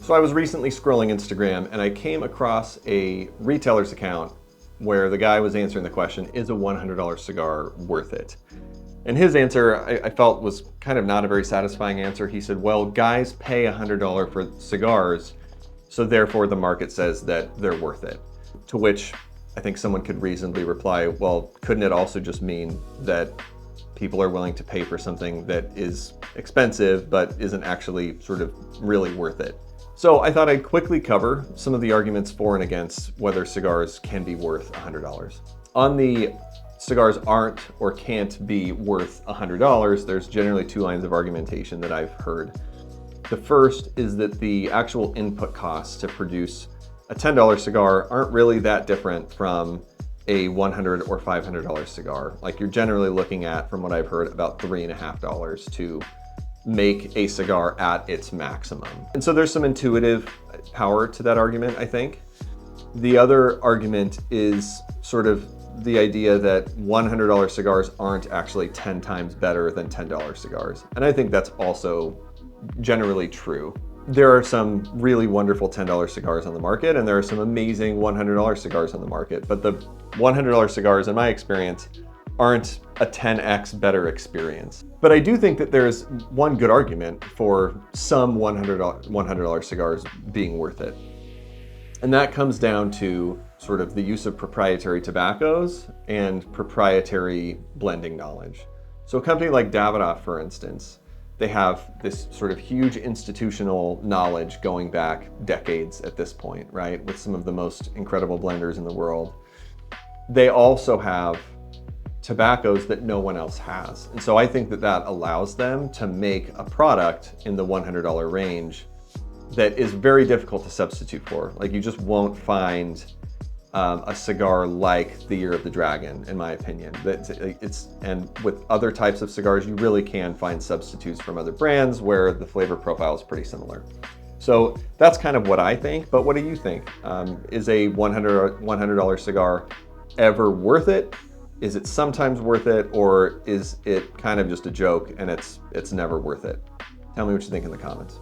So I was recently scrolling Instagram and I came across a retailer's account where the guy was answering the question, is a $100 cigar worth it? And his answer I felt was kind of not a very satisfying answer. He said, well, guys pay $100 for cigars, so therefore the market says that they're worth it. To which I think someone could reasonably reply, well, couldn't it also just mean that people are willing to pay for something that is expensive but isn't actually sort of really worth it? So I thought I'd quickly cover some of the arguments for and against whether cigars can be worth $100. On the cigars aren't or can't be worth $100, there's generally two lines of argumentation that I've heard. The first is that the actual input costs to produce a $10 cigar aren't really that different from a $100 or $500 cigar. Like, you're generally looking at, from what I've heard, about $3.50 to make a cigar at its maximum. And so there's some intuitive power to that argument, I think. The other argument is sort of the idea that $100 cigars aren't actually 10 times better than $10 cigars. And I think that's also generally true. There are some really wonderful $10 cigars on the market, and there are some amazing $100 cigars on the market. But the $100 cigars, in my experience, aren't a 10x better experience. But I do think that there's one good argument for some $100 cigars being worth it. And that comes down to sort of the use of proprietary tobaccos and proprietary blending knowledge. So a company like Davidoff, for instance, they have this sort of huge institutional knowledge going back decades at this point, right? With some of the most incredible blenders in the world. They also have tobaccos that no one else has. And so I think that that allows them to make a product in the $100 range that is very difficult to substitute for. Like, you just won't find a cigar like the Year of the Dragon, in my opinion. And with other types of cigars, you really can find substitutes from other brands where the flavor profile is pretty similar. So that's kind of what I think, but what do you think? Is a $100 cigar ever worth it? Is it sometimes worth it, or is it kind of just a joke and it's never worth it? Tell me what you think in the comments.